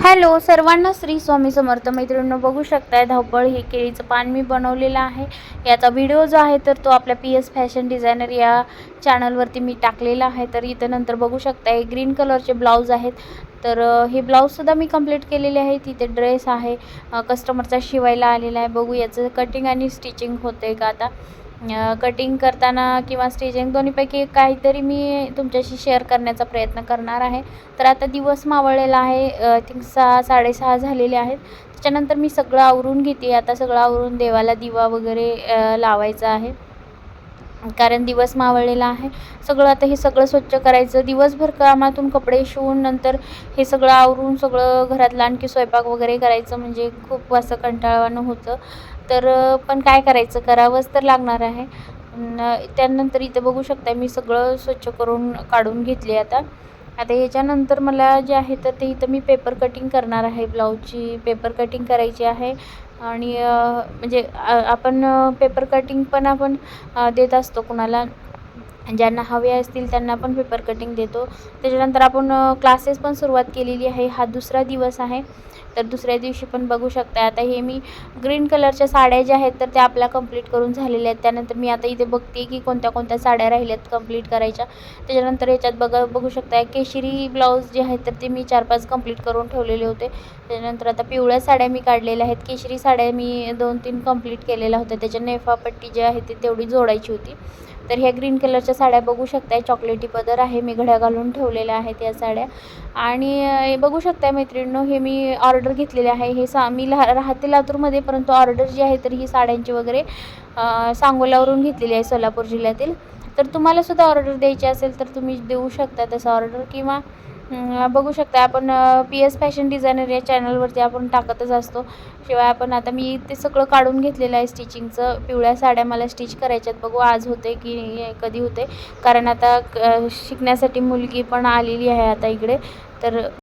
Hello सर्वांना, श्री स्वामी समर्थ. मैत्रिणींनो, बघू शकताय धावपळ हे केळीचं पान मी बनवलेलं आहे. याचा व्हिडिओ जो आहे तर तो आपल्या PS फॅशन डिझायनर या चॅनलवरती मी टाकलेला आहे. तर इथं नंतर बघू शकताय ग्रीन कलरचे ब्लाऊज आहेत. तर हे ब्लाऊजसुद्धा मी कंप्लीट केलेले आहे. तिथे ड्रेस आहे कस्टमरचा शिवायला आलेला आहे. बघू याचं कटिंग आणि स्टिचिंग होते का आता. कटिंग करताना किंवा स्टिचिंग दोन्हीपैकी काहीतरी मी तुमच्याशी शेअर करण्याचा प्रयत्न करणार आहे. तर आता दिवस मावळलेला आहे. आय थिंक 6:30 झालेले आहेत. त्याच्यानंतर मी सगळं आवरून घेते. आता सगळं आवरून देवाला दिवा वगैरे लावायचा आहे, कारण दिवस मावळलेला आहे. सगळं आता हे सगळं स्वच्छ करायचं. दिवसभर कामातून कपडे शिवून नंतर हे सगळं आवरून सगळं घरातलं आणखी स्वयंपाक वगैरे करायचं म्हणजे खूप असं कंटाळवाणं होतं. तर पण काय करायचं, करावंच तर लागणार आहे. त्यानंतर इथं बघू शकता मी सगळं स्वच्छ करून काढून घेतले. आता ह्याच्यानंतर मला जे आहे तर ते इथं मी पेपर कटिंग करणार आहे. ब्लाऊजची पेपर कटिंग करायची आहे. आणि म्हणजे आपण पेपर कटिंग पण आपण देत असतो कुणाला, ज्यांना हवे असतील त्यांना पण पेपर कटिंग देतो. त्याच्यानंतर आपण क्लासेस पण सुरुवात केलेली आहे. हा दुसरा दिवस आहे. तर दुसऱ्या दिवशी पण बघू शकता आता हे मी ग्रीन कलरच्या साड्या ज्या आहेत तर त्या आपल्या कंप्लीट करून झालेल्या आहेत. त्यानंतर मी आता इथे बघते की कोणत्या कोणत्या साड्या राहिल्यात कंप्लीट करायच्या. त्याच्यानंतर याच्यात बघू शकता केशरी ब्लाऊज जे आहेत तर ते मी 4-5 कंप्लीट करून ठेवलेले होते. त्याच्यानंतर आता पिवळ्या साड्या मी काढलेल्या आहेत. केशरी साड्या मी 2-3 कंप्लीट केलेल्या होत्या. त्याच्या नेफापट्टी जी आहे ती तेवढी जोडायची होती. तर ह्या ग्रीन कलरच्या साड्या बघू शकताय, चॉकलेटी पदर आहे, मी घड्या घालून ठेवलेल्या आहेत या साड्या. आणि हे बघू शकताय मैत्रिणींनो, हे मी ऑर्डर घेतलेले आहे. हे मी राहते लातूरमध्ये, परंतु ऑर्डर जी आहे तर ही साड्यांची वगैरे सांगोल्यावरून घेतलेली आहे, सोलापूर जिल्ह्यातील. तर तुम्हाला सुद्धा ऑर्डर द्यायची असेल तर तुम्ही देऊ शकता तसं ऑर्डर. किंवा बघू शकता आपण PS फॅशन डिझायनर या चॅनलवरती आपण टाकतच असतो. शिवाय आपण आता मी ते सगळं काढून घेतलेलं आहे स्टिचिंगचं. पिवळ्या साड्या मला स्टिच करायच्यात. बघू आज होते की कधी होते, कारण आता शिकण्यासाठी मुलगी पण आलेली आहे आता इकडे. तर